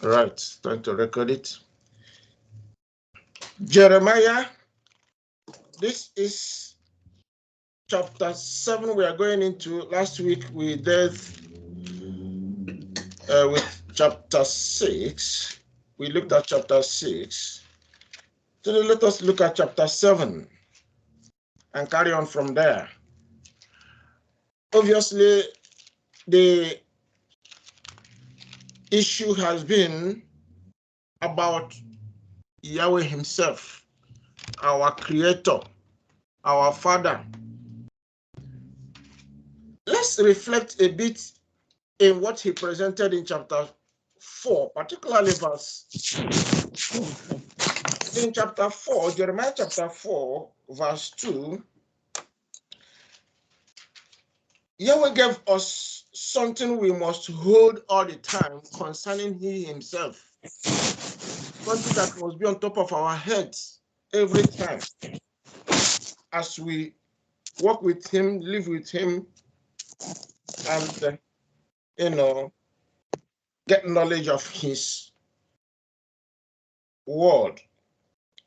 Right, trying to record it. Jeremiah, this is chapter 7 we are going into. Last week we did with chapter 6. We looked at chapter 6. Today let us look at chapter 7 and carry on from there. Obviously, the issue has been about Yahweh himself, our creator, our father. Let's reflect a bit in what he presented in chapter 4, particularly verse 2. In chapter 4, Jeremiah chapter 4, verse 2, Yahweh gave us something we must hold all the time concerning he himself. Something that must be on top of our heads every time as we walk with him, live with him, and, get knowledge of his word.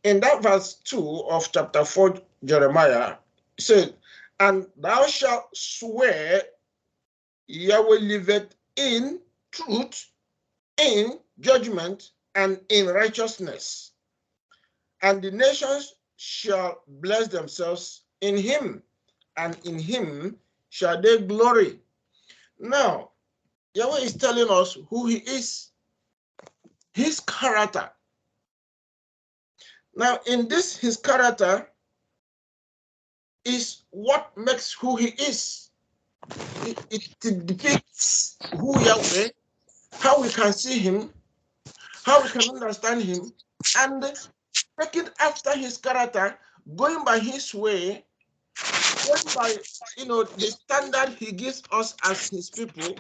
In that verse 2 of chapter 4, Jeremiah said, "And thou shalt swear, Yahweh liveth in truth, in judgment, and in righteousness. And the nations shall bless themselves in him, and in him shall they glory." Now, Yahweh is telling us who he is, his character. Now, in this, his character is what makes who he is. It depicts who Yahweh, how we can see him, how we can understand him, and taking after his character, going by his way, going by the standard he gives us as his people.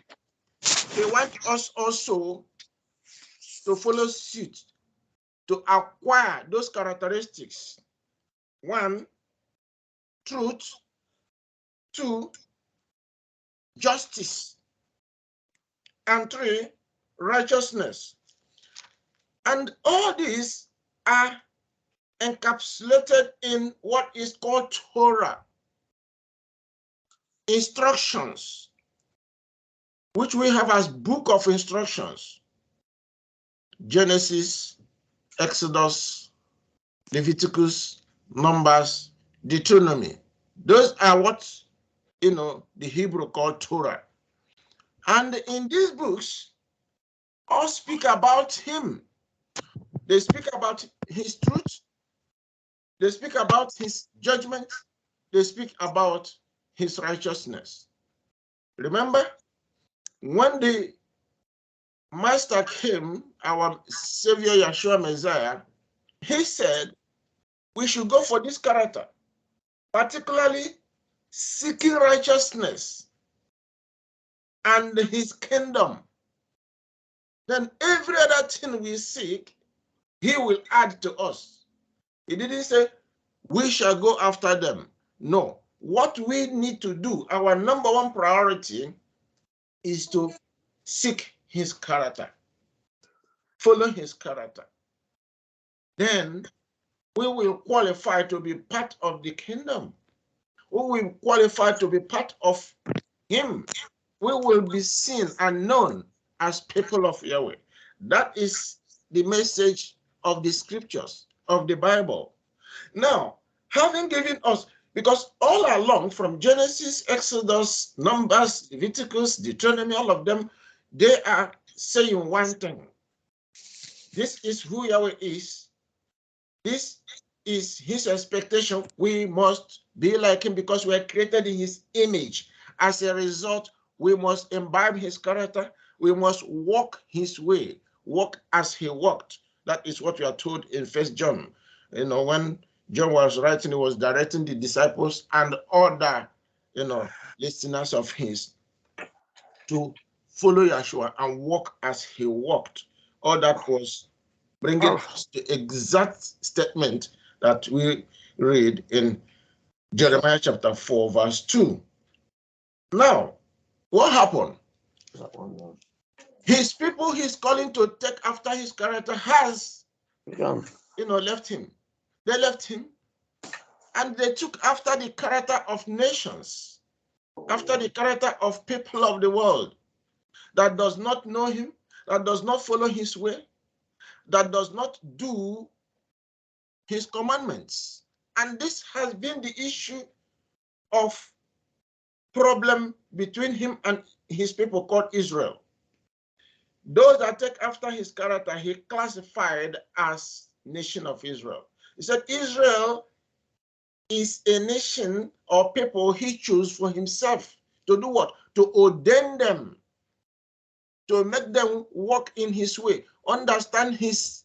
He wants us also to follow suit, to acquire those characteristics. 1, truth. 2, justice. And 3, righteousness. And all these are encapsulated in what is called Torah, instructions, which we have as book of instructions. Genesis, Exodus, Leviticus, Numbers, Deuteronomy. Those are what the Hebrew called Torah. And in these books, all speak about him. They speak about his truth. They speak about his judgment. They speak about his righteousness. Remember, when the Master came, our Savior Yeshua Messiah, he said we should go for this character, particularly seeking righteousness and his kingdom. Then every other thing we seek, he will add to us. He didn't say we shall go after them. No, what we need to do, our number one priority, is to seek his character, follow his character. Then we will qualify to be part of the kingdom. We will qualify to be part of him. We will be seen and known as people of Yahweh. That is the message of the scriptures, of the Bible. Now, having given us, because all along from Genesis, Exodus, Numbers, Leviticus, Deuteronomy, all of them, they are saying one thing. This is who Yahweh is. This is his expectation. We must be like him because we are created in his image. As a result, we must imbibe his character. We must walk his way, walk as he walked. That is what we are told in 1 John. When John was writing, he was directing the disciples and other, listeners of his to follow Yeshua and walk as he walked. All that was bringing us the exact statement that we read in Jeremiah chapter 4, verse 2. Now, what happened? His people he's calling to take after his character has, left him. They left him and they took after the character of nations, after the character of people of the world that does not know him, that does not follow his way, that does not do his commandments. And this has been the issue of problem between him and his people called Israel. Those that take after his character, he classified as nation of Israel. He said Israel is a nation or people he chose for himself to do what? To ordain them, to make them walk in his way, understand his,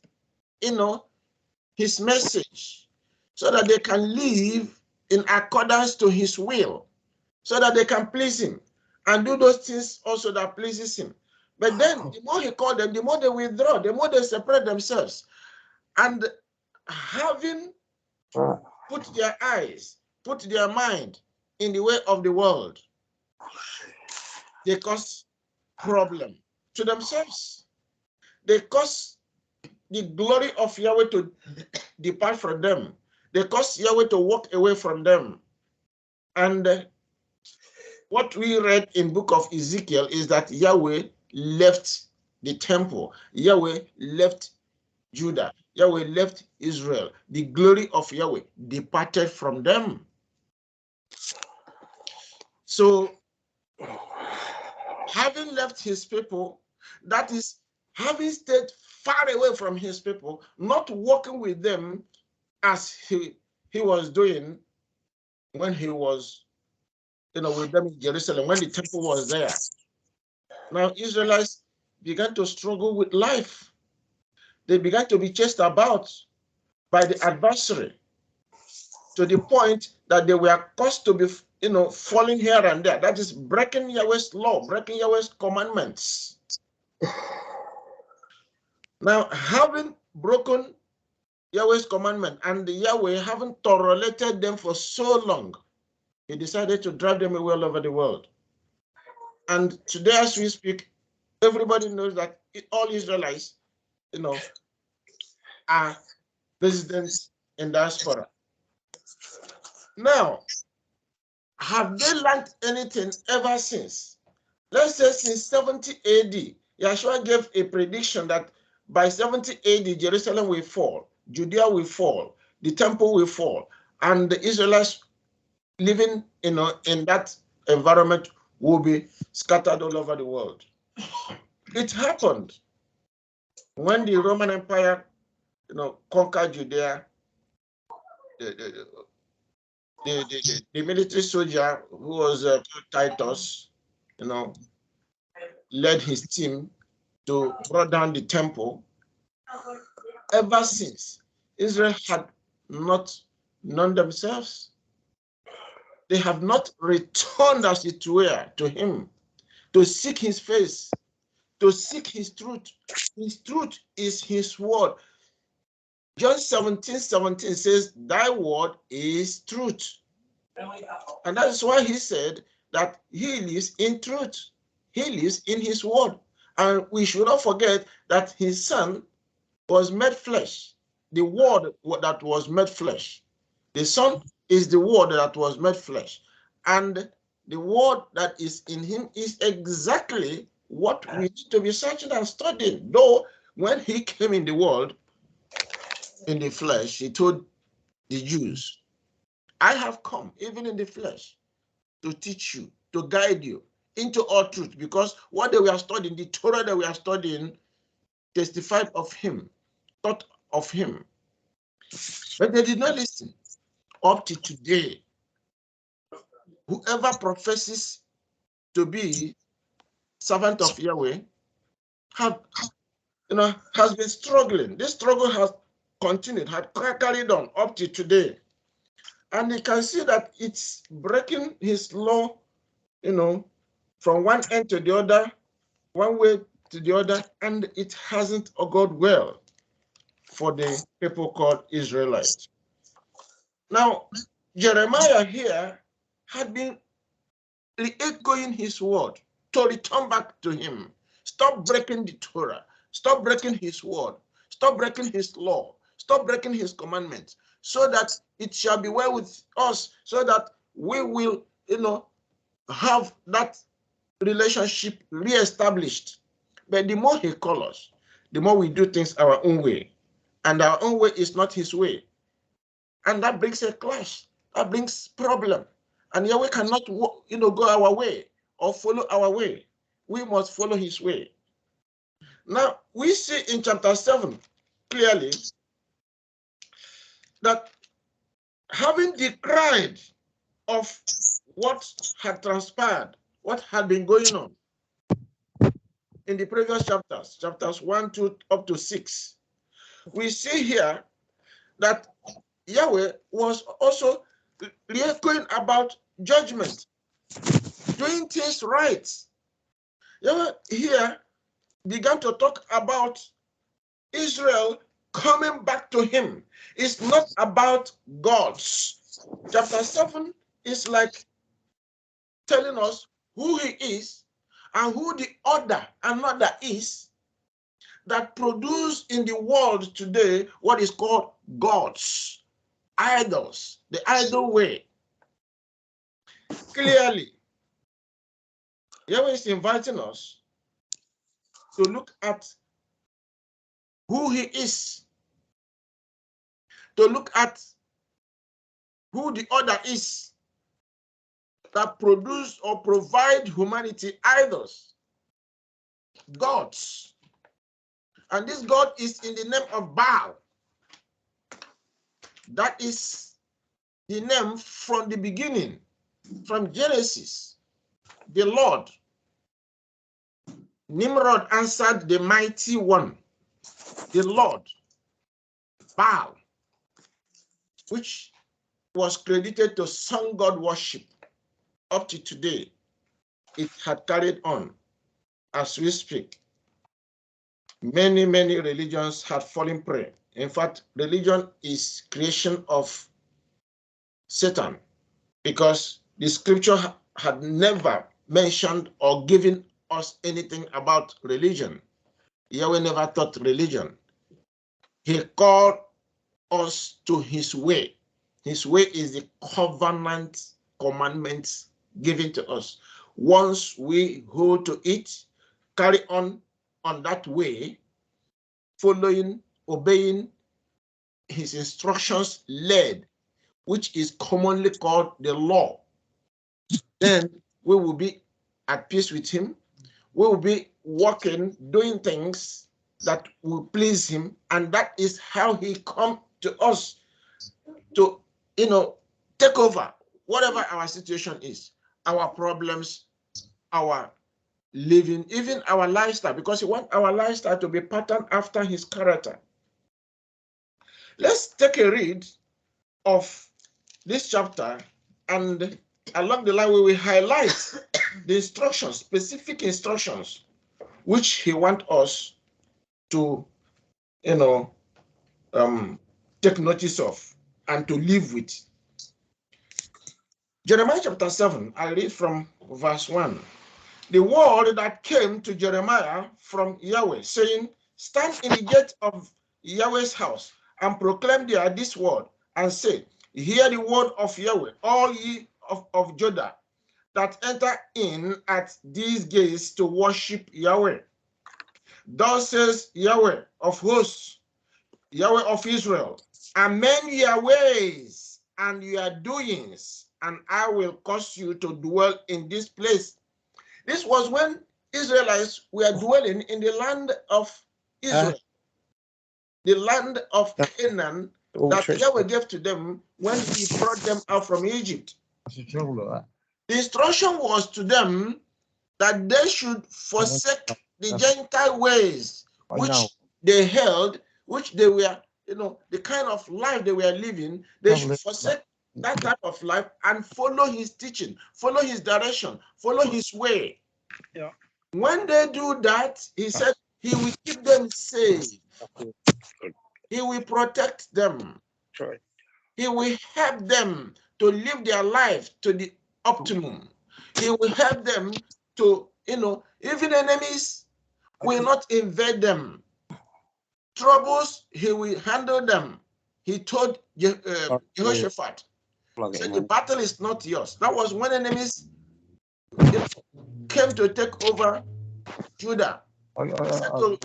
his message, so that they can live in accordance to his will, so that they can please him and do those things also that pleases him. But then the more he called them, the more they withdraw, the more they separate themselves. And having put their eyes, put their mind in the way of the world, they cause problem to themselves. They cause the glory of Yahweh to depart from them. They cause Yahweh to walk away from them. And what we read in book of Ezekiel is that Yahweh left the temple. Yahweh left Judah. Yahweh left Israel. The glory of Yahweh departed from them. So, having left his people, that is, having stayed far away from his people, not walking with them as he was doing when he was, with them in Jerusalem, when the temple was there. Now, Israelites began to struggle with life. They began to be chased about by the adversary to the point that they were caused to be, falling here and there. That is breaking Yahweh's law, breaking Yahweh's commandments. Now, having broken Yahweh's commandment and the Yahweh having tolerated them for so long, he decided to drive them away all over the world. And today, as we speak, everybody knows that all Israelites, are residents in diaspora. Now, have they learned anything ever since? Let's say since 70 AD, Yeshua gave a prediction that by 70 AD, Jerusalem will fall, Judea will fall, the temple will fall, and the Israelites living in that environment will be scattered all over the world. It happened when the Roman Empire, conquered Judea. The military soldier who was Titus, led his team to brought down the temple. Ever since, Israel had not known themselves. They have not returned as it were to him, to seek his face, to seek his truth. His truth is his word. John 17:17 says, thy word is truth. And that's why he said that he lives in truth. He lives in his word. And we should not forget that his son was made flesh. The word that was made flesh. The son is the word that was made flesh. And the word that is in him is exactly what we need to be searching and studying. Though when he came in the world, in the flesh, he told the Jews, I have come, even in the flesh, to teach you, to guide you into all truth, because what they were studying, the Torah that we are studying, testified of him, taught of him. But they did not listen. Up to today, whoever professes to be servant of Yahweh has been struggling. This struggle has continued, had carried on up to today. And you can see that it's breaking his law, from one end to the other, one way to the other, and it hasn't gone well for the people called Israelites. Now, Jeremiah here had been re-echoing his word to return back to him, Stop breaking the Torah. Stop breaking his word. Stop breaking his law. Stop breaking his commandments, so that it shall be well with us, so that we will, have that relationship reestablished. But the more he calls us, the more we do things our own way. And our own way is not his way. And that brings a clash. That brings problem. And Yahweh cannot, go our way or follow our way. We must follow his way. Now, we see in chapter 7 clearly that having decried of what had transpired, what had been going on in the previous chapters 1, 2, up to 6, we see here that Yahweh was also going about judgment, doing things right. Yahweh here began to talk about Israel coming back to him. It's not about gods. Chapter 7 is like telling us who he is and who the another is that produce in the world today what is called gods, idols, the idol way. Clearly, Yahweh is inviting us to look at who he is, to look at who the other is that produce or provide humanity idols, gods. And this God is in the name of Baal. That is the name from the beginning, from Genesis. The Lord, Nimrod answered the mighty one, the Lord, Baal, which was credited to sun god worship. Up to today, it had carried on as we speak. Many religions had fallen prey. In fact, religion is creation of Satan, because the scripture had never mentioned or given us anything about religion. Yahweh never taught religion. He called us to his way. His way is the covenant commandments given to us. Once we hold to it, carry on that way, following, obeying his instructions led, which is commonly called the law, then we will be at peace with him. We will be working, doing things that will please him, and that is how he come to us to, take over whatever our situation is, our problems, our living, even our lifestyle, because he wants our lifestyle to be patterned after his character. Let's take a read of this chapter, and along the line we will highlight the instructions, specific instructions, which he wants us to, take notice of and to live with. Jeremiah chapter 7, I read from verse 1. The word that came to Jeremiah from Yahweh, saying, stand in the gate of Yahweh's house and proclaim there this word, and say, hear the word of Yahweh, all ye of Judah, that enter in at these gates to worship Yahweh. Thus says Yahweh of hosts, Yahweh of Israel, amend your ways and your doings, and I will cause you to dwell in this place. This was when Israelites were dwelling in the land of Israel, the land of Canaan that Yahweh gave to them when he brought them out from Egypt. The instruction was to them that they should forsake the Gentile ways which they held, which they were, the kind of life they were living. They should forsake that type of life and follow his teaching, follow his direction, follow his way. Yeah. When they do that, he said he will keep them safe. He will protect them. Right. He will help them to live their life to the optimum. He will help them to, even enemies will not invade them. Troubles, he will handle them. He told Jehoshaphat, said, the battle is not yours. That was when enemies came to take over Judah. He said to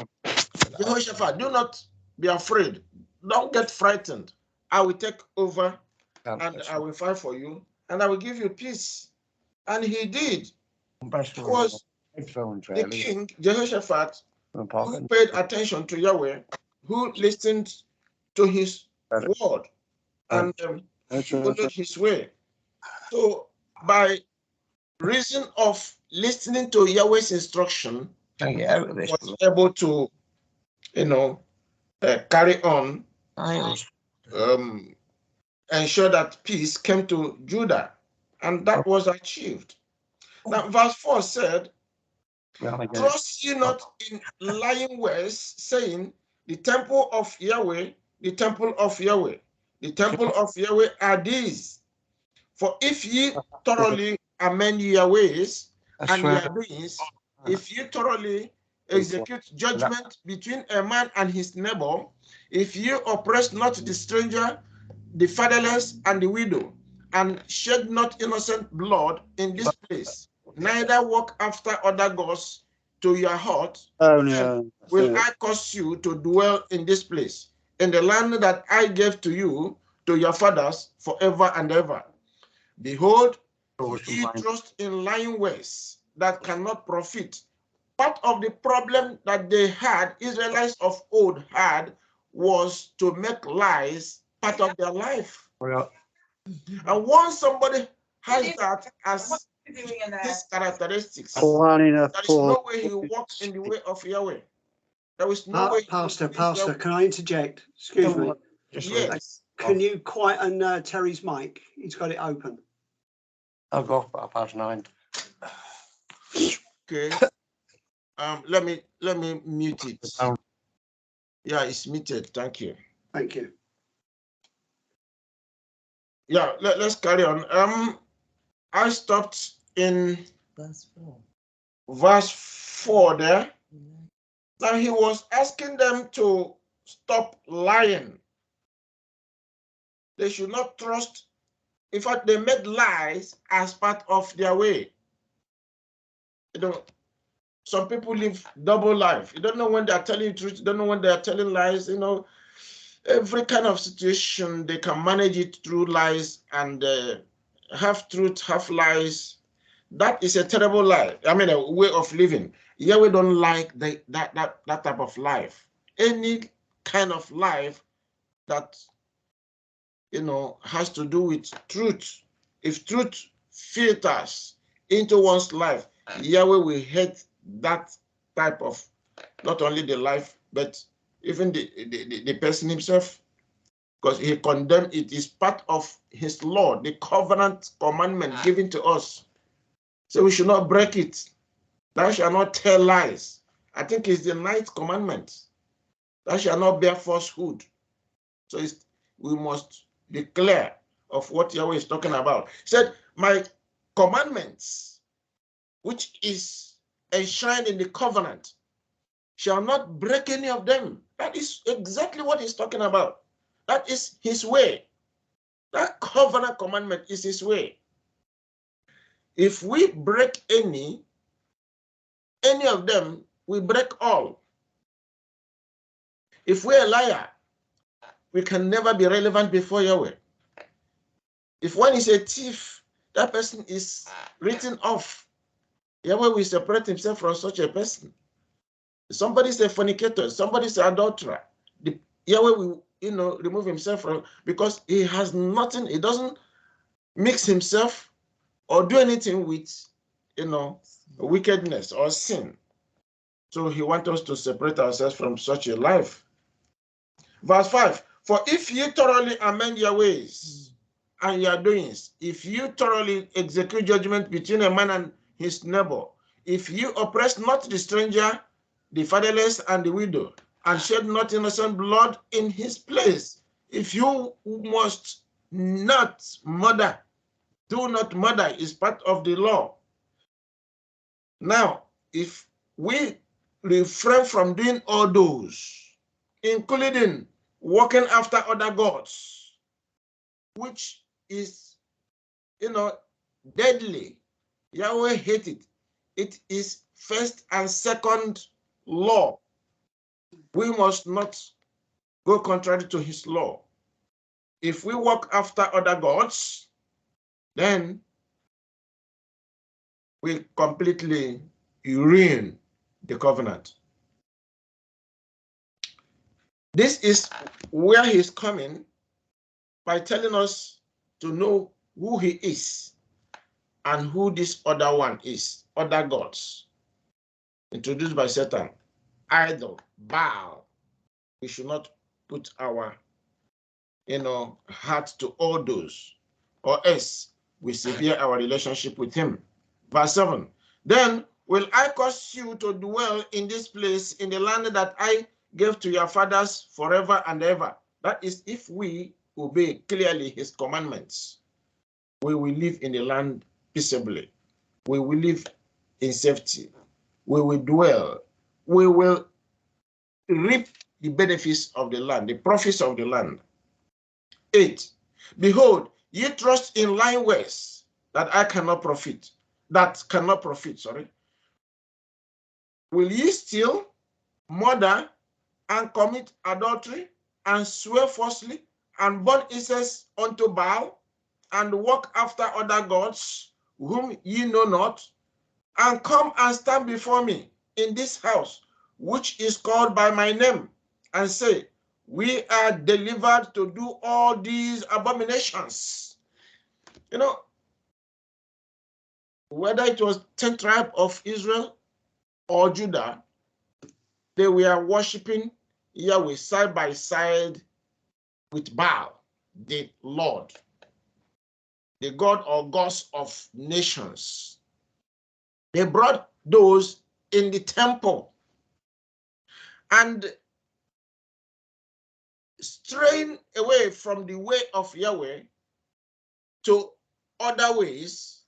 Jehoshaphat, do not be afraid. Don't get frightened. I will take over and I will fight for you and I will give you peace. And he did. It was the king, Jehoshaphat, who paid attention to Yahweh, who listened to his word and followed his way. So by reason of listening to Yahweh's instruction, he was able to, carry on, ensure that peace came to Judah, and that was achieved. Now, verse 4 said, trust ye not in lying words, saying, the temple of Yahweh, the temple of Yahweh, the temple of Yahweh are these. For if ye thoroughly amend your ways and your doings, if you thoroughly execute judgment between a man and his neighbor, if you oppress not the stranger, the fatherless, and the widow, and shed not innocent blood in this place, neither walk after other gods to your heart, will I cause you to dwell in this place, in the land that I gave to you, to your fathers, forever and ever. Behold, ye trust in lying ways that cannot profit. Part of the problem that they had, Israelites of old had, was to make lies part of their life. And once somebody has that as these characteristics, there is no way he walks in the way of Yahweh. There is no way. Pastor, can I interject? Excuse me. Yes. Can you quieten Terry's mic? He's got it open. I'll go for past 9. Okay. Let me mute it. Yeah, it's muted. Thank you. Thank you. Yeah, let's carry on. I stopped in verse 4 there. Now he was asking them to stop lying. They should not trust. In fact, they made lies as part of their way. Some people live double life. You don't know when they are telling you truth. You don't know when they are telling lies. Every kind of situation, they can manage it through lies and half truth, half lies. That is a terrible lie. I mean, a way of living. Yahweh don't like that type of life. Any kind of life that has to do with truth. If truth filters into one's life, Yahweh will hate that type of, not only the life, but even the person himself, because he condemned it. Is part of his law, the covenant commandment given to us. So we should not break it. Thou shalt not tell lies. I think it's the 9th commandment. Thou shalt not bear falsehood. So we must be clear of what Yahweh is talking about. He said, my commandments, which is enshrined in the covenant, shall not break any of them. That is exactly what he's talking about. That is his way. That covenant commandment is his way. If we break any of them, we break all. If we're a liar, we can never be relevant before Yahweh. If one is a thief, that person is written off. Yahweh will separate himself from such a person. Somebody is a fornicator, somebody is an adulterer. Yahweh will, remove himself from, because he has nothing, he doesn't mix himself or do anything with, wickedness or sin. So he wants us to separate ourselves from such a life. Verse 5, for if you thoroughly amend your ways and your doings, if you thoroughly execute judgment between a man and his neighbor, if you oppress not the stranger, the fatherless, and the widow, and shed not innocent blood in his place, if you must not murder, do not murder, is part of the law. Now, if we refrain from doing all those, including walking after other gods, which is, deadly. Yahweh hates it. It is first and second law. We must not go contrary to his law. If we walk after other gods, then we completely ruin the covenant. This is where he's coming by telling us to know who he is and who this other one is, other gods introduced by Satan, idol, Baal. We should not put our heart to all those, or else we sever our relationship with him. Verse 7, then will I cause you to dwell in this place, in the land that I gave to your fathers forever and ever. That is, if we obey clearly his commandments, we will live in the land peaceably. We will live in safety. We will dwell. We will reap the benefits of the land, the profits of the land. 8, behold, ye trust in lying ways that cannot profit. Will ye steal, murder, and commit adultery, and swear falsely, and burn incense unto Baal, and walk after other gods, whom ye know not, and come and stand before me in this house, which is called by my name, and say, we are delivered to do all these abominations? Whether it was 10 tribes of Israel or Judah, they were worshiping Yahweh side by side with Baal, the Lord, the God or gods of nations. They brought those in the temple, and straying away from the way of Yahweh to other ways,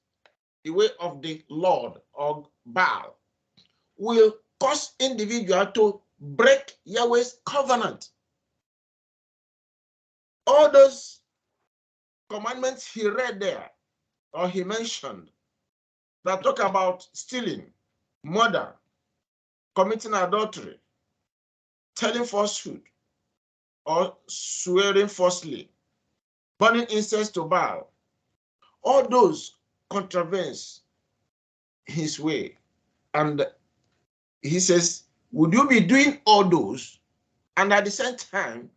the way of the Lord or Baal, will cause individual to break Yahweh's covenant. All those commandments he read there, or he mentioned, that talk about stealing, murder, committing adultery, telling falsehood, or swearing falsely, burning incense to Baal, all those contravenes his way. And he says, would you be doing all those and at the same time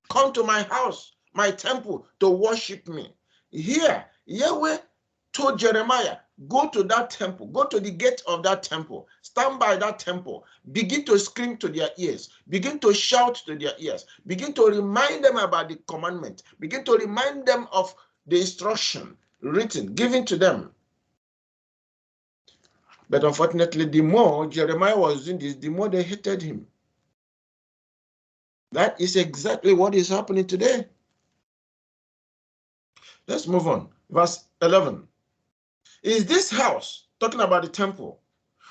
come to my house, my temple, to worship me? Here, Yahweh told Jeremiah, go to that temple, go to the gate of that temple, stand by that temple, begin to scream to their ears, begin to shout to their ears, begin to remind them about the commandment, begin to remind them of the instruction written, given to them. But unfortunately, the more Jeremiah was doing this, the more they hated him. That is exactly what is happening today. Let's move on. Verse 11. Is this house, talking about the temple,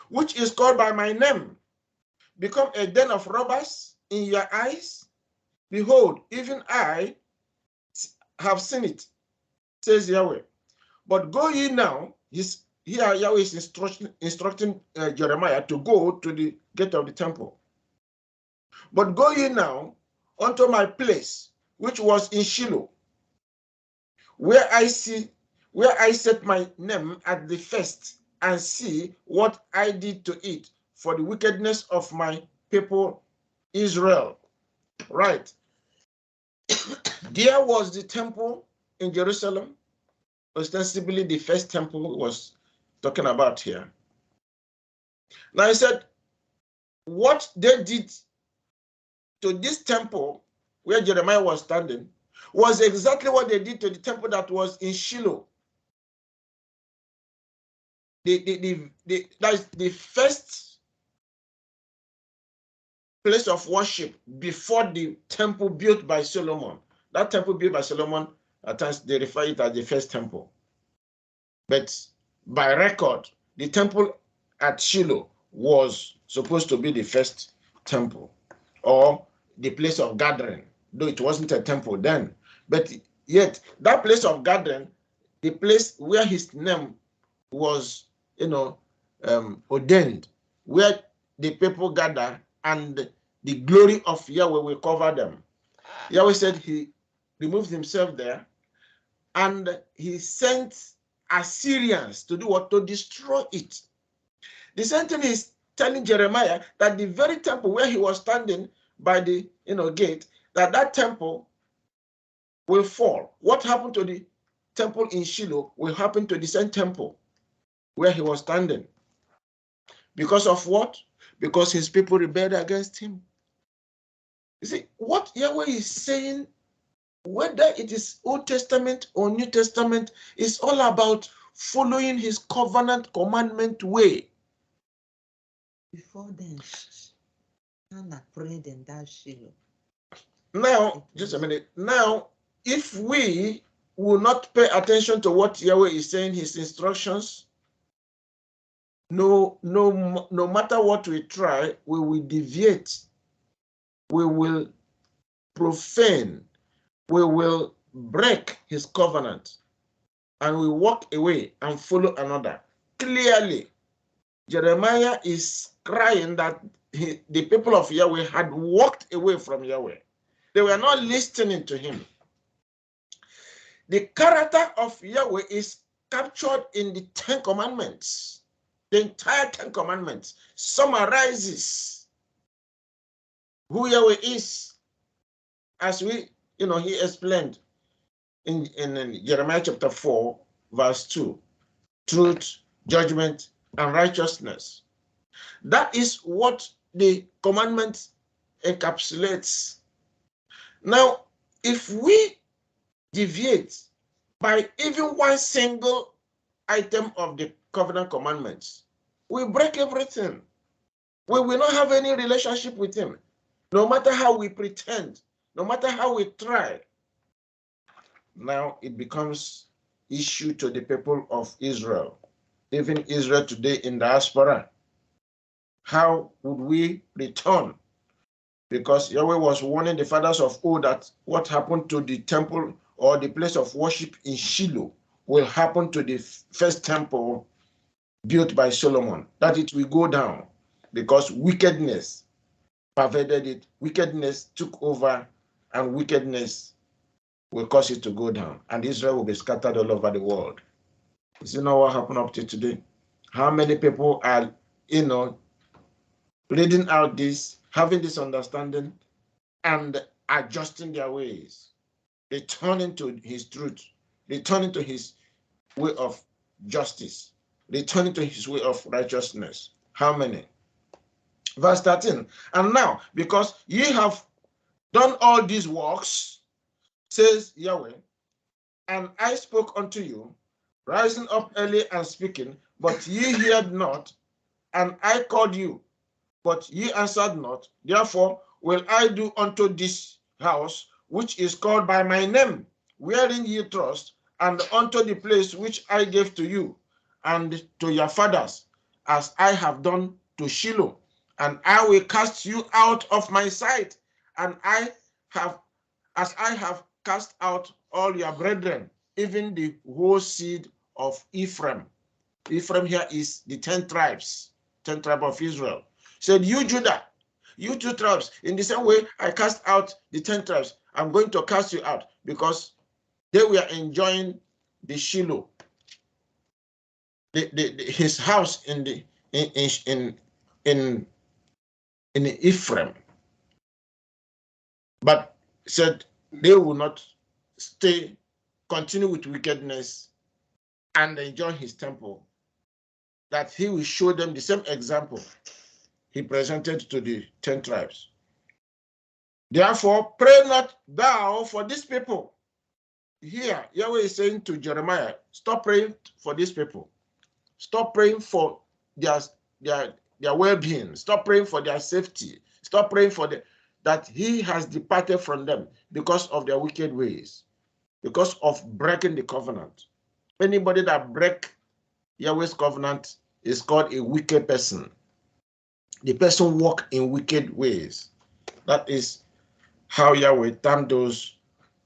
which is called by my name, become a den of robbers in your eyes? Behold, even I have seen it, says Yahweh. But go ye now. Here Yahweh is instructing Jeremiah to go to the gate of the temple. But go ye now unto my place, which was in Shiloh, where I set my name at the first, and see what I did to it for the wickedness of my people Israel. Right. There was the temple in Jerusalem, ostensibly the first temple was talking about here. Now he said, what they did to this temple where Jeremiah was standing was exactly what they did to the temple that was in Shiloh. That is the first place of worship before the temple built by Solomon. That temple built by Solomon, at times they refer it as the first temple. But by record, the temple at Shiloh was supposed to be the first temple or the place of gathering, though it wasn't a temple then. But yet, that place of gathering, the place where his name was, ordained, where the people gather and the glory of Yahweh will cover them. Yahweh said he removed himself there and he sent Assyrians to do what? To destroy it. The same thing is telling Jeremiah that the very temple where he was standing by the gate, that temple will fall. What happened to the temple in Shiloh will happen to the same temple where he was standing. Because of what? Because his people rebelled against him. You see, what Yahweh is saying, whether it is Old Testament or New Testament, is all about following his covenant commandment way. Before then, Hannah prayed in that Shiloh. Now, just a minute. Now, if we will not pay attention to what Yahweh is saying, his instructions, no matter what we try, we will deviate. We will profane. We will break his covenant. And we walk away and follow another. Clearly, Jeremiah is crying that the people of Yahweh had walked away from Yahweh. They were not listening to him. The character of Yahweh is captured in the Ten Commandments. The entire Ten Commandments summarizes who Yahweh is, as he explained in Jeremiah chapter 4, verse 2. Truth, judgment, and righteousness. That is what the commandment encapsulates. Now, if we deviate by even one single item of the covenant commandments, we break everything. We will not have any relationship with him, no matter how we pretend, no matter how we try. Now it becomes issue to the people of Israel, even Israel today in diaspora. How would we return? Because Yahweh was warning the fathers of old that what happened to the temple or the place of worship in Shiloh will happen to the first temple built by Solomon, that it will go down because wickedness pervaded it, wickedness took over, and wickedness will cause it to go down, and Israel will be scattered all over the world. You see now what happened up to today? How many people are, reading out this, having this understanding, and adjusting their ways, returning to his truth, returning to his way of justice, returning to his way of righteousness. How many? Verse 13. And now, because ye have done all these works, says Yahweh, and I spoke unto you, rising up early and speaking, but ye heard not, and I called you, but ye answered not. Therefore will I do unto this house, which is called by my name, wherein ye trust, and unto the place which I gave to you and to your fathers, as I have done to Shiloh. And I will cast you out of my sight, and as I have cast out all your brethren, even the whole seed of Ephraim. Ephraim here is the 10 tribes, 10 tribes of Israel. Said, you Judah, you 2 tribes, in the same way I cast out the 10 tribes, I'm going to cast you out, because they were enjoying the Shiloh, his house in Ephraim. But said they will not continue with wickedness and enjoy his temple, that he will show them the same example he presented to the 10 tribes. Therefore, pray not thou for these people. Here, Yahweh is saying to Jeremiah, stop praying for these people. Stop praying for their well-being. Stop praying for their safety. Stop praying for that he has departed from them because of their wicked ways, because of breaking the covenant. Anybody that break Yahweh's covenant is called a wicked person. the person walk in wicked ways. That is how Yahweh damn those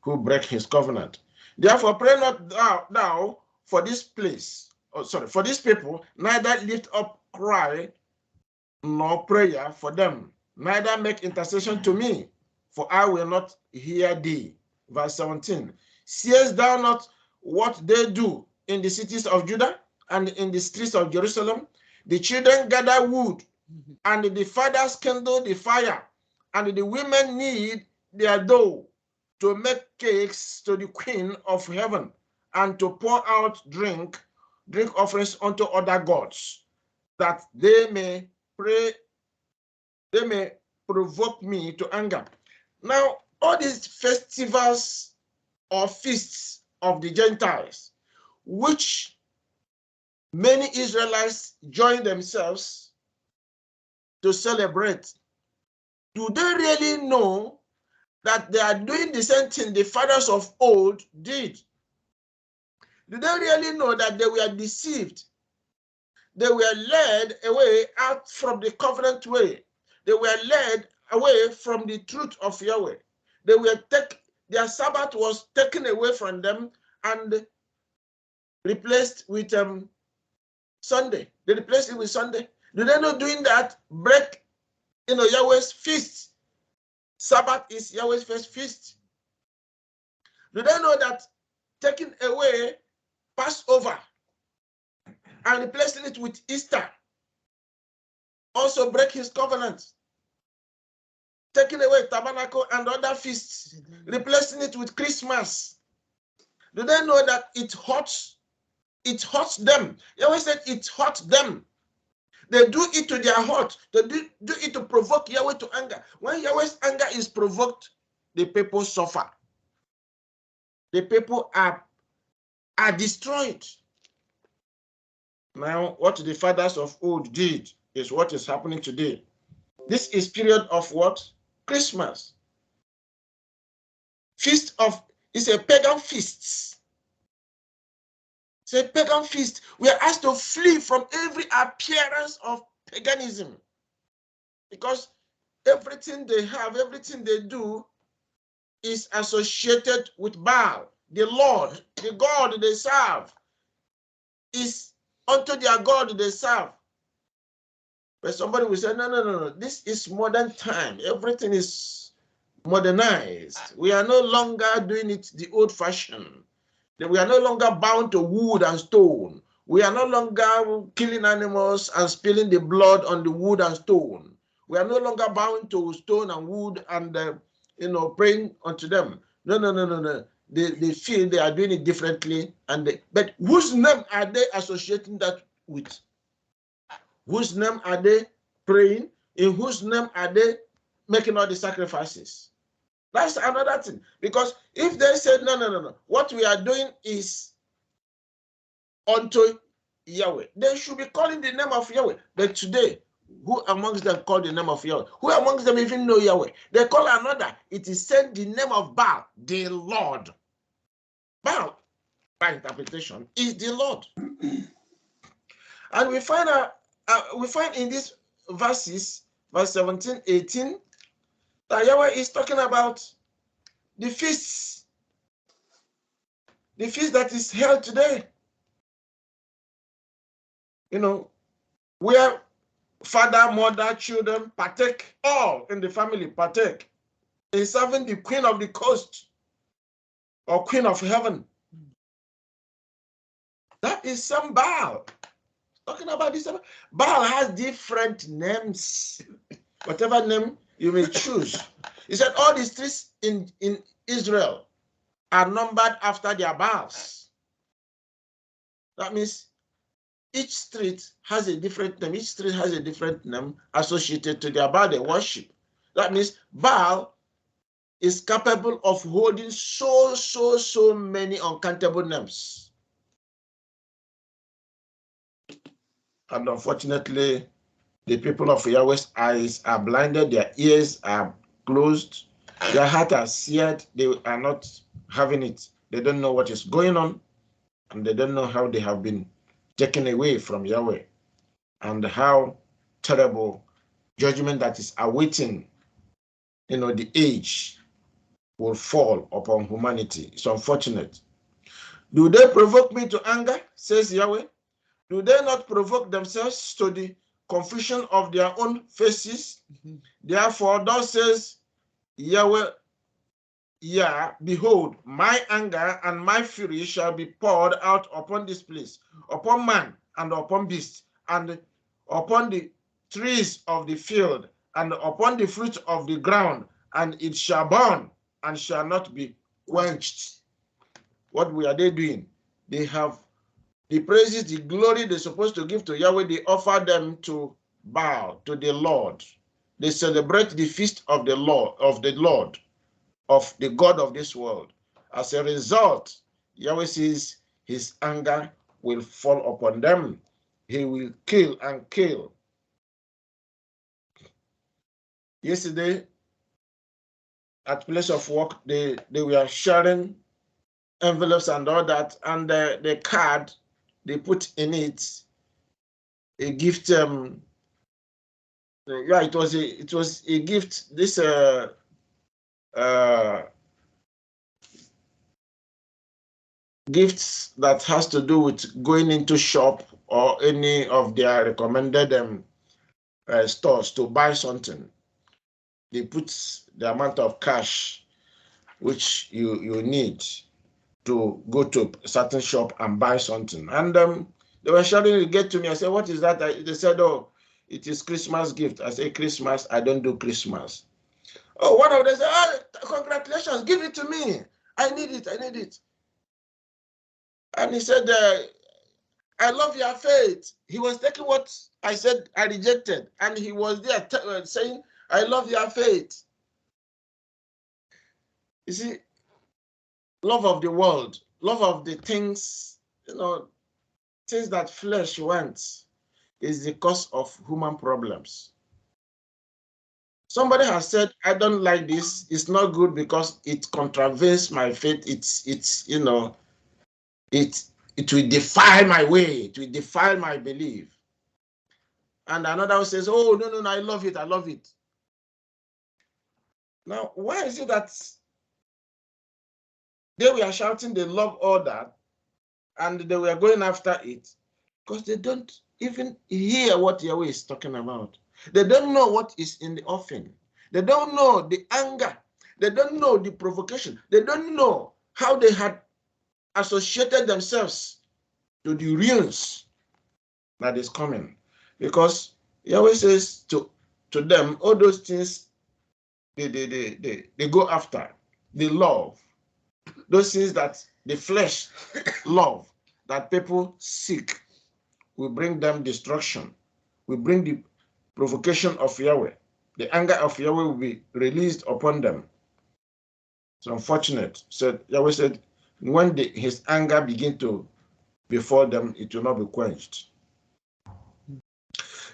who break his covenant. Therefore, pray not thou for this place, for these people, neither lift up cry nor prayer for them, neither make intercession to me, for I will not hear thee. Verse 17. Seest thou not what they do in the cities of Judah and in the streets of Jerusalem? The children gather wood, and the fathers kindle the fire, and the women knead their dough to make cakes to the queen of heaven, and to pour out drink offerings unto other gods, that they may provoke me to anger. Now, all these festivals or feasts of the Gentiles, which many Israelites join themselves to celebrate, do they really know that they are doing the same thing the fathers of old did? Do they really know that they were deceived? They were led away out from the covenant way. They were led away from the truth of Yahweh. Their Sabbath was taken away from them and replaced with Sunday. They replaced it with Sunday. Do they know doing that break Yahweh's feast? Sabbath is Yahweh's first feast. Do they know that taking away Passover and replacing it with Easter also break his covenant? Taking away tabernacle and other feasts, replacing it with Christmas. Do they know that it hurts? It hurts them. Yahweh said it hurts them. They do it to their heart. They do it to provoke Yahweh to anger. When Yahweh's anger is provoked, the people suffer. The people are destroyed. Now, what the fathers of old did is what is happening today. This is period of what? Christmas. Feast of, it's a pagan feast. It's a pagan feast. We are asked to flee from every appearance of paganism, because everything they have, everything they do is associated with Baal. The Lord, the God they serve, is unto their God they serve. But somebody will say, no, this is modern time. Everything is modernized. We are no longer doing it the old fashion. We are no longer bound to wood and stone. We are no longer killing animals and spilling the blood on the wood and stone. We are no longer bound to stone and wood and praying unto them. No. They feel they are doing it differently, but whose name are they associating that with? Whose name are they praying? In whose name are they making all the sacrifices? That's another thing. Because if they said, no, what we are doing is unto Yahweh, they should be calling the name of Yahweh. But today, who amongst them call the name of Yahweh? Who amongst them even know Yahweh? They call another. It is said the name of Baal, the Lord. Baal, by interpretation, is the Lord. And we find in these verses, verse 17, 18, that Yahweh is talking about the feasts. The feast that is held today. Where father, mother, children partake, all in the family partake in serving the queen of the coast or queen of heaven. That is some Baal. Talking about this, Baal has different names. Whatever name you may choose. He said all the streets in Israel are numbered after their Baals. That means each street has a different name. Each street has a different name associated to their Baal they worship. That means Baal is capable of holding so many uncountable names. And unfortunately, the people of Yahweh's eyes are blinded, their ears are closed, their heart are seared, they are not having it. They don't know what is going on, and they don't know how they have been taken away from Yahweh, and how terrible judgment that is awaiting, the age will fall upon humanity. It's unfortunate. Do they provoke me to anger, says Yahweh? Do they not provoke themselves to the confusion of their own faces? Therefore, thus says Yahweh, behold, my anger and my fury shall be poured out upon this place, upon man and upon beast, and upon the trees of the field, and upon the fruit of the ground, and it shall burn and shall not be quenched. What are they doing? They have the praises, the glory they're supposed to give to Yahweh, they offer them to Baal, to the Lord. They celebrate the feast of the Lord, of the God of this world. As a result, Yahweh says his anger will fall upon them. He will kill and kill. Yesterday, at place of work, they were sharing envelopes and all that, and the card they put in it a gift. It was a gift. This gifts that has to do with going into shop or any of their recommended stores to buy something. They put the amount of cash which you need to go to a certain shop and buy something. And they were shouting to get to me. I said, what is that? They said, oh, it is Christmas gift. I said, Christmas, I don't do Christmas. Oh, one of them said, oh, congratulations, give it to me. I need it. And he said, I love your faith. He was taking what I said I rejected. And he was there saying, I love your faith. You see, love of the world, love of the things, things that flesh wants is the cause of human problems. Somebody has said, I don't like this. It's not good because it contravenes my faith. It will defile my way. It will defile my belief. And another one says, oh, no, I love it. Now, why is it that they were shouting they love all that and they were going after it? Because they don't even hear what Yahweh is talking about. They don't know what is in the offering. They don't know the anger. They don't know the provocation. They don't know how they had associated themselves to the ruins that is coming. Because Yahweh says to them, all those things they go after, they love. Those things that the flesh love, that people seek, will bring them destruction, will bring the provocation of Yahweh. The anger of Yahweh will be released upon them. It's unfortunate. So Yahweh said, when his anger begins to before them, it will not be quenched.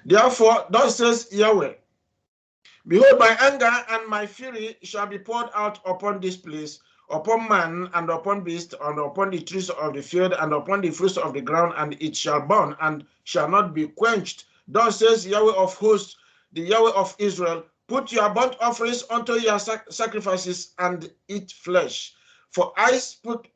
Therefore, thus says Yahweh, behold, my anger and my fury shall be poured out upon this place, upon man and upon beast, and upon the trees of the field, and upon the fruits of the ground, and it shall burn and shall not be quenched. Thus says Yahweh of hosts, the Yahweh of Israel, put your burnt offerings unto your sacrifices and eat flesh. For I spoke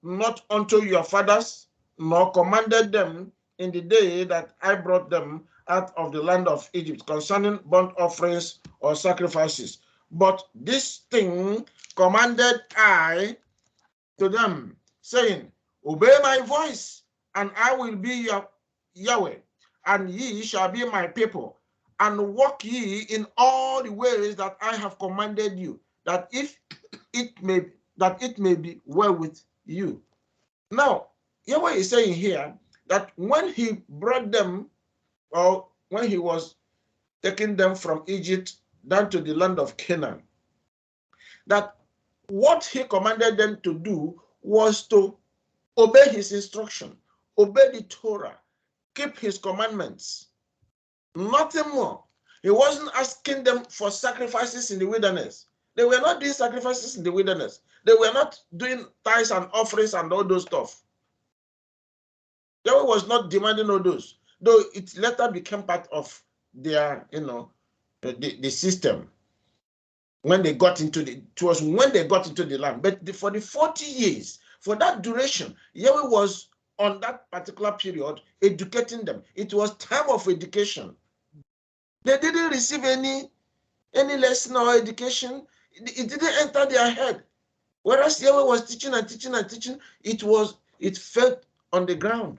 not unto your fathers, nor commanded them in the day that I brought them out of the land of Egypt concerning burnt offerings or sacrifices. But this thing commanded I to them, saying, obey my voice, and I will be your Yahweh, and ye shall be my people, and walk ye in all the ways that I have commanded you, that it may be well with you. Now, Yahweh is saying here that when he brought them, or when he was taking them from Egypt down to the land of Canaan, that what he commanded them to do was to obey his instruction, obey the Torah, keep his commandments, nothing more. He wasn't asking them for sacrifices in the wilderness. They were not doing sacrifices in the wilderness. They were not doing tithes and offerings and all those stuff. Yahweh was not demanding all those, though it later became part of their, the system. When they got into it was when they got into the land. But for the 40 years, for that duration, Yahweh was on that particular period educating them. It was time of education. They didn't receive any lesson or education. It didn't enter their head. Whereas Yahweh was teaching and teaching and teaching, it fell on the ground.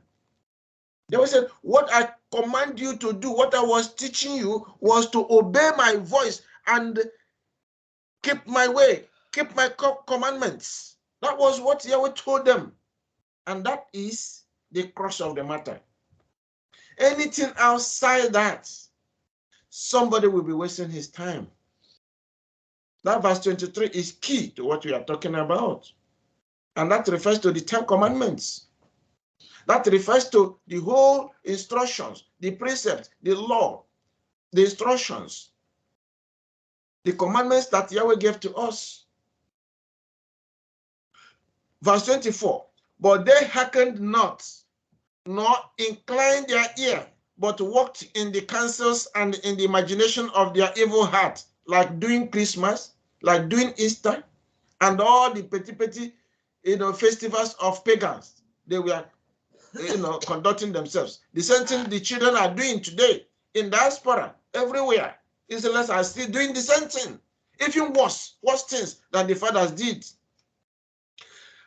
Yahweh said, what I command you to do, what I was teaching you, was to obey my voice and keep my way, keep my commandments. That was what Yahweh told them. And that is the crux of the matter. Anything outside that, somebody will be wasting his time. That verse 23 is key to what we are talking about. And that refers to the 10 commandments. That refers to the whole instructions, the precepts, the law, the instructions, the commandments that Yahweh gave to us. Verse 24, but they hearkened not, nor inclined their ear, but walked in the counsels and in the imagination of their evil heart, like doing Christmas, like doing Easter, and all the petty, festivals of pagans. They were, conducting themselves. The same thing the children are doing today in diaspora, everywhere. Israelites are still doing the same thing, even worse things than the fathers did.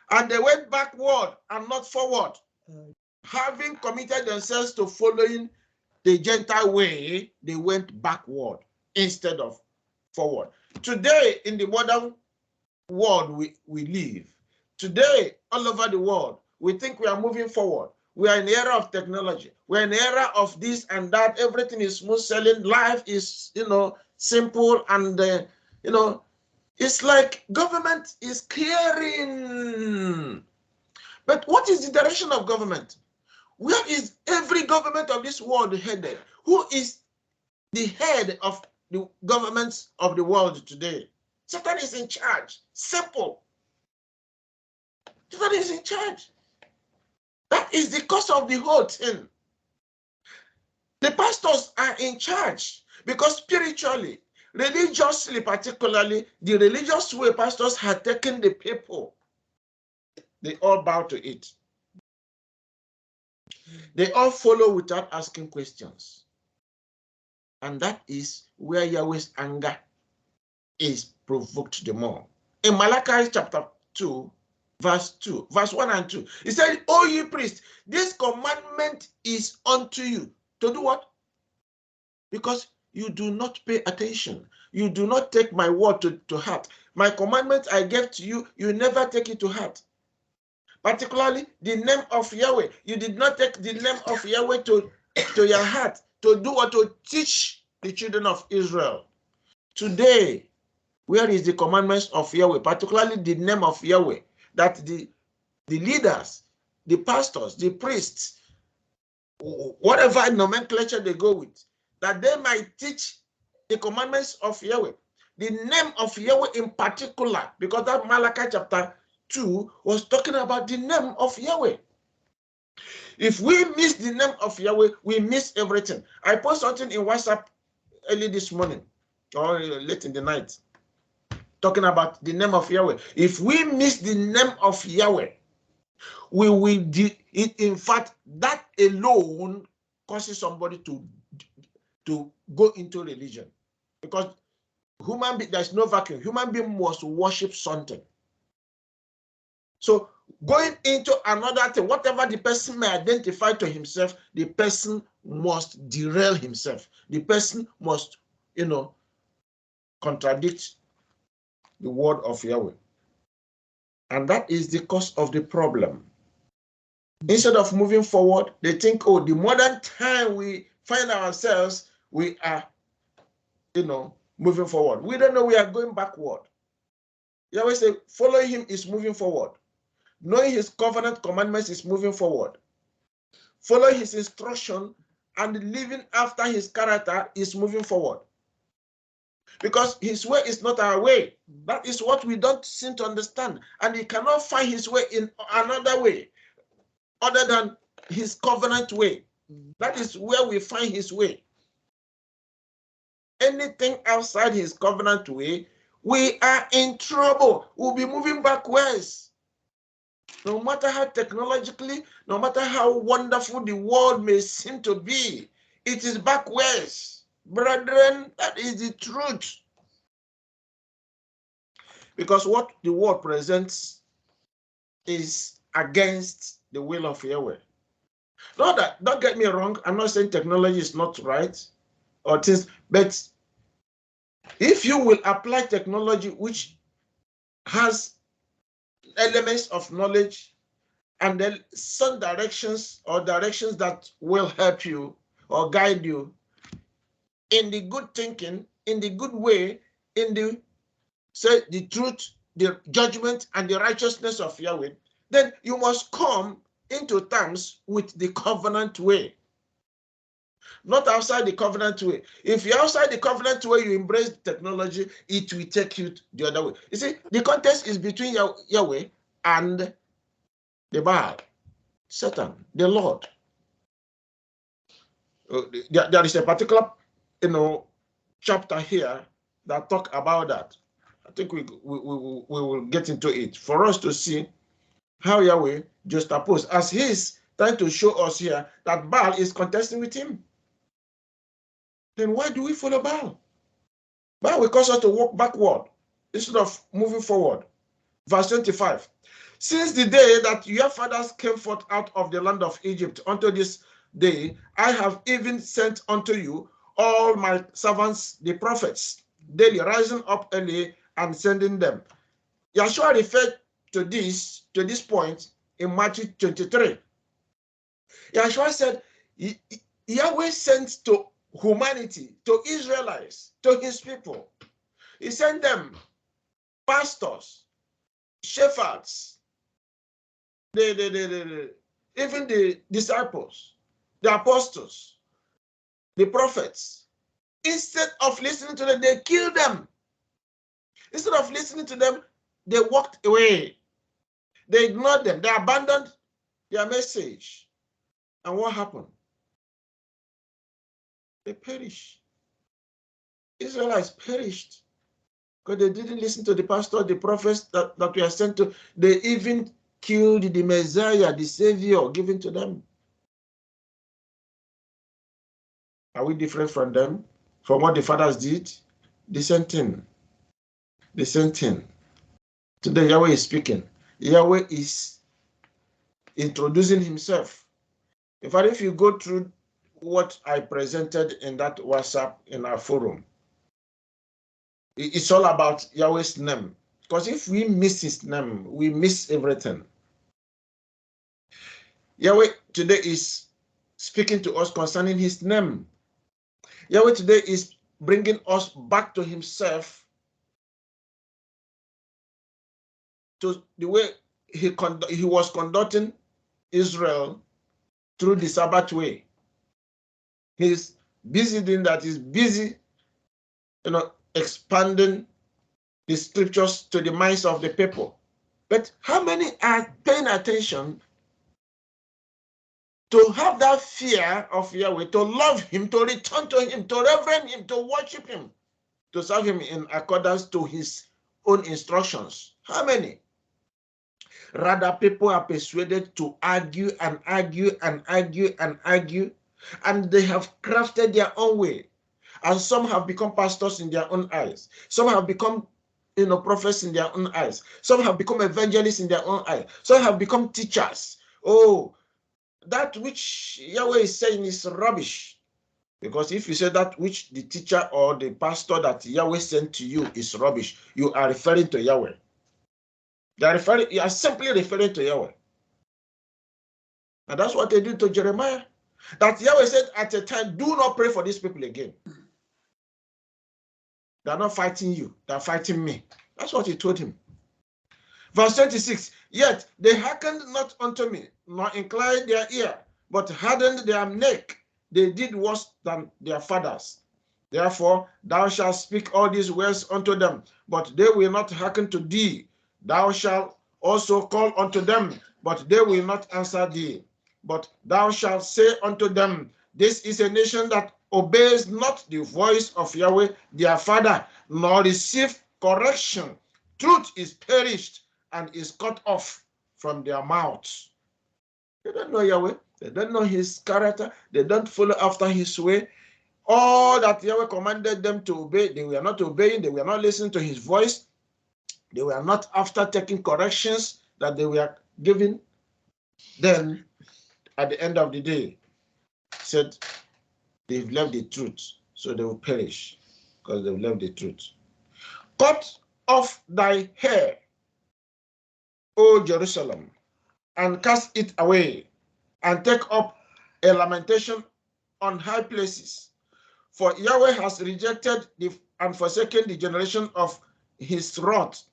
And they went backward and not forward, having committed themselves to following the Gentile way. They went backward instead of forward. Today, in the modern world we live, today, all over the world, we think we are moving forward. We are in the era of technology. We're in the era of this and that. Everything is smooth sailing. Life is, simple. And, it's like government is caring. But what is the direction of government? Where is every government of this world headed? Who is the head of the governments of the world today? Satan is in charge. Simple. Satan is in charge. That is the cause of the whole thing. The pastors are in charge because spiritually, religiously, particularly, the religious way pastors have taken the people, they all bow to it. They all follow without asking questions. And that is where Yahweh's anger is provoked the more. In Malachi chapter 2, verse 1 and 2, he said, O ye priests, this commandment is unto you. To do what? Because you do not pay attention. You do not take my word to heart. My commandment I gave to you, you never take it to heart. Particularly the name of Yahweh. You did not take the name of Yahweh to your heart, to do what? To teach the children of Israel. Today, where is the commandments of Yahweh, particularly the name of Yahweh, that the leaders, the pastors, the priests, whatever nomenclature they go with, that they might teach the commandments of Yahweh, the name of Yahweh in particular, because that Malachi chapter 2 was talking about the name of Yahweh. If we miss the name of Yahweh, we miss everything. I posted something in WhatsApp early this morning or late in the night, talking about the name of Yahweh. If we miss the name of Yahweh, we will, in fact, that alone causes somebody to go into religion. Because there's no vacuum. Human being must worship something. So going into another thing, whatever the person may identify to himself, the person must derail himself. The person must, contradict the word of Yahweh. And that is the cause of the problem. Instead of moving forward, they think, oh, the modern time we find ourselves, we are, moving forward. We don't know, we are going backward. Yahweh says, following him is moving forward. Knowing his covenant commandments is moving forward. Following his instruction and living after his character is moving forward. Because his way is not our way. That is what we don't seem to understand. And he cannot find his way in another way other than his covenant way. That is where we find his way. anything outside his covenant way, we are in trouble. We'll be moving backwards. No matter how technologically, no matter how wonderful the world may seem to be, it is backwards. Brethren, that is the truth. Because what the world presents is against the will of Yahweh. Don't get me wrong, I'm not saying technology is not right or things, but if you will apply technology which has elements of knowledge and then some directions that will help you or guide you in the good thinking, in the good way, in the truth, the judgment, and the righteousness of Yahweh, then you must come into terms with the covenant way. Not outside the covenant way. If you're outside the covenant way, you embrace technology, it will take you the other way. You see, the contest is between Yahweh and the Baal, Satan, the Lord. There is a particular, chapter here that talk about that. I think we will get into it for us to see how Yahweh juxtapose, as he's trying to show us here that Baal is contesting with him. Then why do we follow Baal? Baal will cause us to walk backward instead of moving forward. Verse 25. Since the day that your fathers came forth out of the land of Egypt unto this day, I have even sent unto you all my servants, the prophets, daily rising up early and sending them. Yeshua referred to this point in Matthew 23. Yeshua said, Yahweh sent to humanity, to Israelites, to his people. He sent them pastors, shepherds, even the disciples, the apostles, the prophets. Instead of listening to them, they killed them. Instead of listening to them, they walked away. They ignored them. They abandoned their message. And what happened? They perished. Israelites perished because they didn't listen to the pastor, the prophets that were sent to. They even killed the Messiah, the Savior given to them. Are we different from them? From what the fathers did? The same thing. The same thing. Today, Yahweh is speaking. Yahweh is introducing himself. In fact, if you go through what I presented in that WhatsApp in our forum, it's all about Yahweh's name. Because if we miss his name, we miss everything. Yahweh today is speaking to us concerning his name. Yahweh today is bringing us back to himself, to the way he was conducting Israel through the Sabbath way. He's busy doing that. He's busy, expanding the scriptures to the minds of the people. But how many are paying attention to have that fear of Yahweh, to love him, to return to him, to reverence him, to worship him, to serve him in accordance to his own instructions? How many? Rather, people are persuaded to argue and argue and argue and argue, and they have crafted their own way. And some have become pastors in their own eyes. Some have become prophets in their own eyes. Some have become evangelists in their own eyes. Some have become teachers. Oh, that which Yahweh is saying is rubbish. Because if you say that which the teacher or the pastor that Yahweh sent to you is rubbish, you are referring to Yahweh. You are simply referring to Yahweh. And that's what they did to Jeremiah. That Yahweh said at a time, do not pray for these people again. They're not fighting you, they're fighting me. That's what he told him. Verse 26, yet they hearkened not unto me, nor inclined their ear, but hardened their neck. They did worse than their fathers. Therefore, thou shalt speak all these words unto them, but they will not hearken to thee. Thou shalt also call unto them, but they will not answer thee. But thou shalt say unto them, this is a nation that obeys not the voice of Yahweh their father, nor receive correction, truth is perished and is cut off from their mouths. They don't know Yahweh. They don't know his character. They don't follow after his way. All that Yahweh commanded them to obey, they were not obeying. They were not listening to his voice. They were not after taking corrections that they were given. Then, at the end of the day, said, they've left the truth, so they will perish because they've left the truth. Cut off thy hair, O Jerusalem, and cast it away, and take up a lamentation on high places. For Yahweh has rejected and forsaken the generation of his wrath.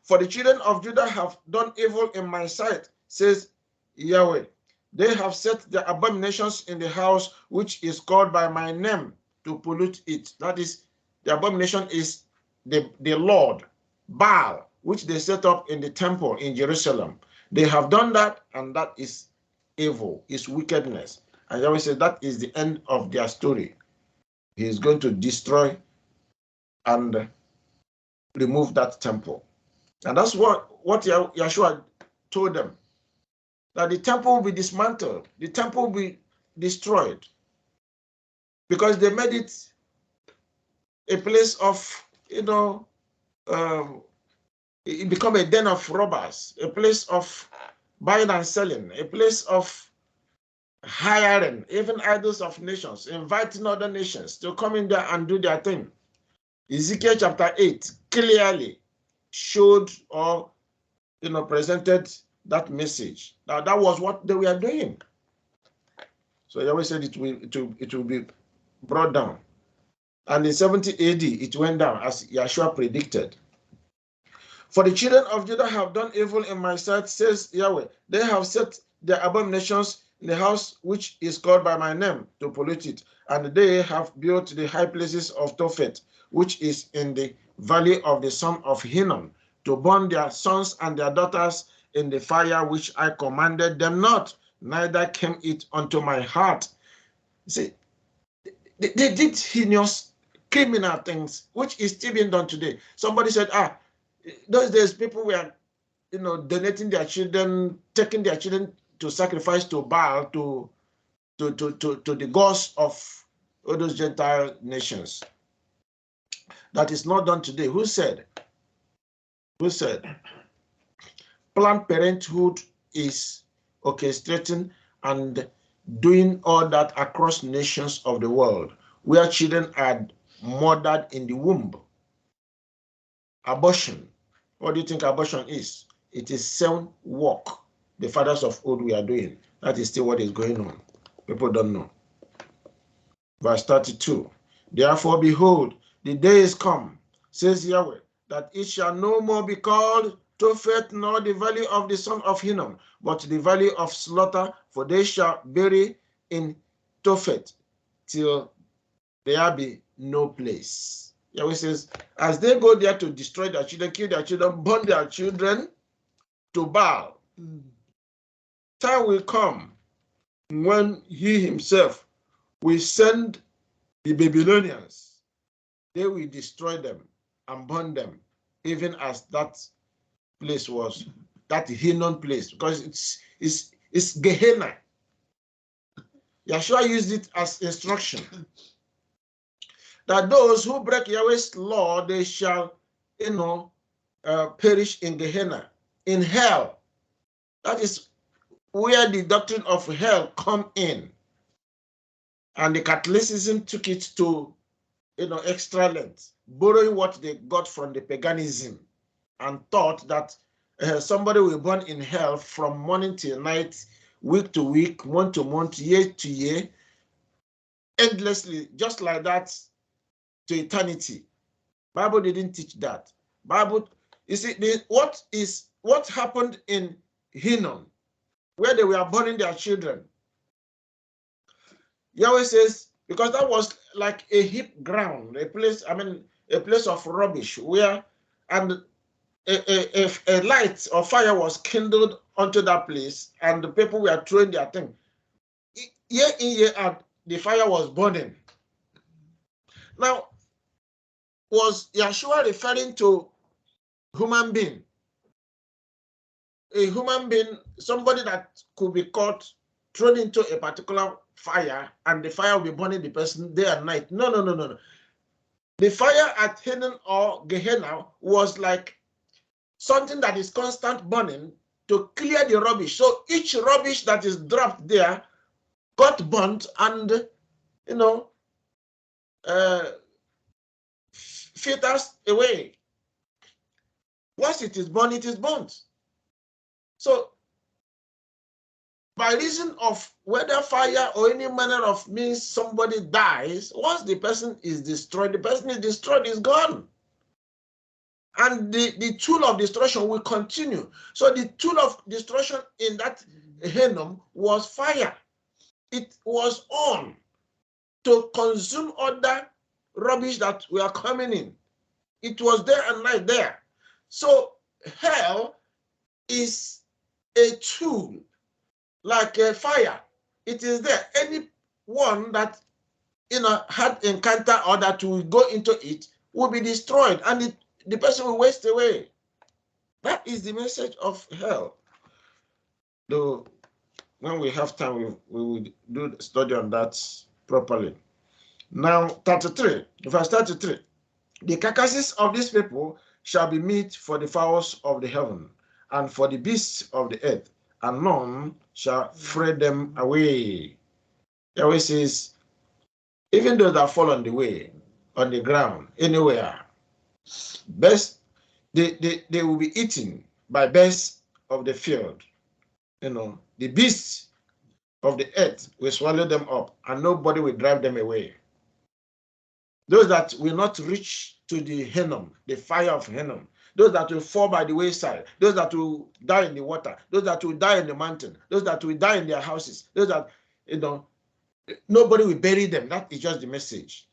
For the children of Judah have done evil in my sight, says Yahweh. They have set their abominations in the house which is called by my name to pollute it. That is, the abomination is the Lord, Baal, which they set up in the temple in Jerusalem. They have done that, and that is evil, is wickedness. And Yahweh said that is the end of their story. He is going to destroy and remove that temple. And that's what Yeshua told them, that the temple will be dismantled, the temple will be destroyed, because they made it a place of, it become a den of robbers, a place of buying and selling, a place of hiring even idols of nations, inviting other nations to come in there and do their thing. Ezekiel chapter 8 clearly showed or presented that message. Now that was what they were doing. So Yahweh said it will be brought down. And in 70 AD it went down as Yeshua predicted. For the children of Judah have done evil in my sight, says Yahweh. They have set their abominations in the house which is called by my name to pollute it. And they have built the high places of Tophet, which is in the valley of the son of Hinnom, to burn their sons and their daughters in the fire which I commanded them not, neither came it unto my heart. See, they did heinous criminal things, which is still being done today. Somebody said, those days people were, donating their children, taking their children to sacrifice to Baal, to the gods of all those Gentile nations. That is not done today. Who said? Who said? Planned Parenthood is orchestrating and doing all that across nations of the world, where children are murdered in the womb. Abortion. What do you think abortion is? It is same work the fathers of old we are doing. That is still what is going on. People don't know. Verse 32. Therefore, behold, the day is come, says Yahweh, that it shall no more be called Tophet, nor the valley of the son of Hinnom, but the valley of slaughter, for they shall bury in Tophet till there be no place. Yahweh says, as they go there to destroy their children, kill their children, burn their children to Baal, time will come when he himself will send the Babylonians. They will destroy them and burn them, even as that place was, that Hinnom place, because it's Gehenna. Yeshua used it as instruction that those who break Yahweh's law, they shall, perish in Gehenna, in hell. That is where the doctrine of hell come in. And the Catholicism took it to, extra length, borrowing what they got from the paganism, and thought that somebody will burn in hell from morning till night, week to week, month to month, year to year, endlessly, just like that, to eternity. Bible didn't teach that. Bible, you see, what happened in Hinnom, where they were burning their children. Yahweh says, because that was like a heap ground, a place of rubbish, where, and a light or fire was kindled onto that place, and the people were throwing their thing. Year in, year out, the fire was burning. Now, was Yeshua referring to human being? A human being, somebody that could be caught, thrown into a particular fire, and the fire will be burning the person day and night. No, no, no, no, no. The fire at Hinnom or Gehenna was like something that is constant burning to clear the rubbish. So each rubbish that is dropped there got burnt and, you know, filters away. Once it is burned, it is burnt. So by reason of whether fire or any manner of means somebody dies, once the person is destroyed, the person is destroyed, is gone. And the tool of destruction will continue. So the tool of destruction in that Hinnom was fire. It was on to consume other rubbish that were coming in. It was day and night there. So hell is a tool like a fire. It is there. Anyone that had encounter or that will go into it will be destroyed, and the person will waste away. That is the message of hell. Though when we have time, we will do the study on that properly. Now, 33, verse 33. The carcasses of these people shall be meat for the fowls of the heaven and for the beasts of the earth, and none shall fray them away. Yahweh says, even those that fall on the way, on the ground, anywhere, best they will be eaten by birds of the field. The beasts of the earth will swallow them up, and nobody will drive them away. Those that will not reach to the Hinnom, the fire of Hinnom, those that will fall by the wayside, those that will die in the water, those that will die in the mountain, those that will die in their houses, those that, nobody will bury them. That is just the message.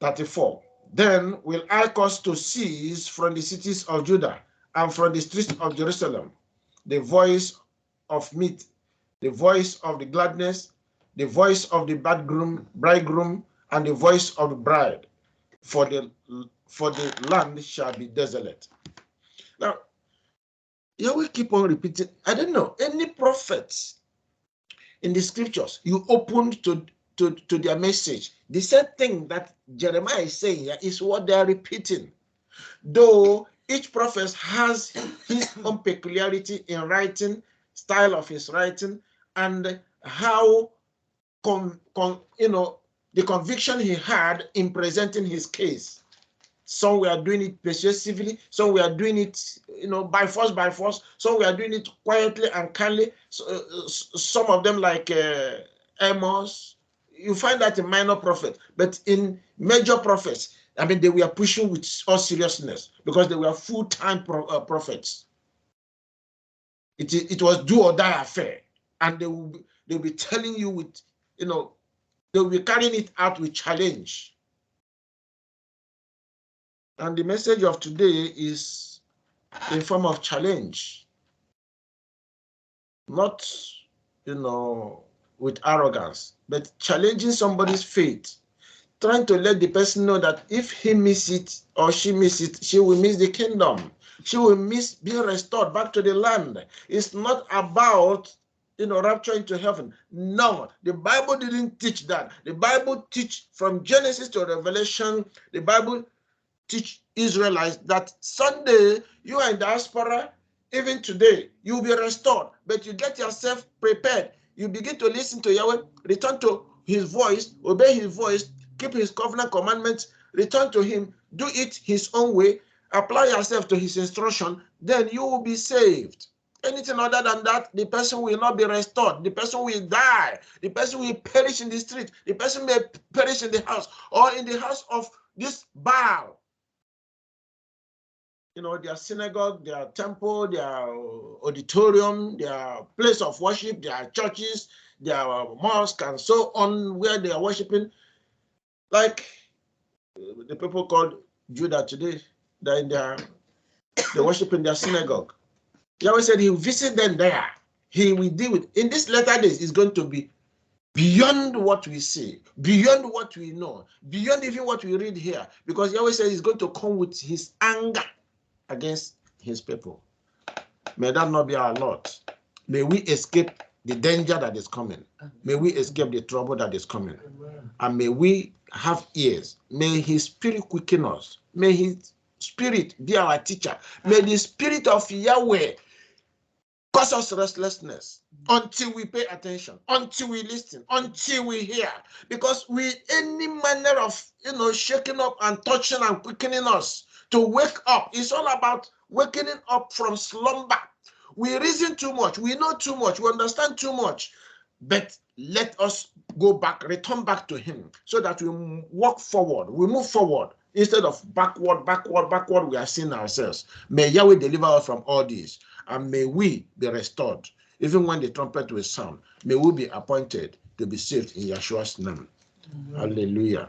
34. Then will I cause to cease from the cities of Judah and from the streets of Jerusalem the voice of meat, the voice of the gladness, the voice of the bridegroom, and the voice of the bride, for the land shall be desolate. Now, Yahweh keep on repeating. I don't know, any prophets in the scriptures you opened to their message, the same thing that Jeremiah is saying here is what they are repeating. Though each prophet has his own peculiarity in writing, style of his writing, and how the conviction he had in presenting his case. Some were doing it persuasively, some were doing it by force, some were doing it quietly and kindly. Some of them, like Amos, you find that in minor prophet, but in major prophets, they were pushing with all seriousness because they were full-time prophets. It was do or die affair, and they'll be telling you with, they'll be carrying it out with challenge. And the message of today is in form of challenge, not, with arrogance, but challenging somebody's faith, trying to let the person know that if he miss it or she miss it, she will miss the kingdom. She will miss being restored back to the land. It's not about, rapture into heaven. No, the Bible didn't teach that. The Bible teach from Genesis to Revelation. The Bible teach Israelites that someday you are in diaspora, even today, you'll be restored. But you get yourself prepared. You begin to listen to Yahweh, return to his voice, obey his voice, keep his covenant commandments, return to him, do it his own way, apply yourself to his instruction, then you will be saved. Anything other than that, the person will not be restored. The person will die. The person will perish in the street. The person may perish in the house or in the house of this Baal. Their synagogue, their temple, their auditorium, their place of worship, their churches, their mosque, and so on, where they are worshiping. Like the people called Judah today, they worship in their synagogue. Yahweh said he will visit them there. he will deal with. In this latter days, is going to be beyond what we see, beyond what we know, beyond even what we read here. Because Yahweh says he's going to come with his anger against his people. May that not be our lot. May we escape the danger that is coming. May we escape the trouble that is coming. And may we have ears. May his spirit quicken us. May his spirit be our teacher. May the spirit of Yahweh cause us restlessness until we pay attention, until we listen, until we hear. Because with any manner of shaking up and touching and quickening us to wake up, it's all about waking up from slumber. We reason too much, we know too much, we understand too much. But let us go back, return back to him, so that we walk forward, we move forward. Instead of backward, we are seeing ourselves. May Yahweh deliver us from all this, and may we be restored. Even when the trumpet will sound, may we be appointed to be saved in Yeshua's name. Hallelujah.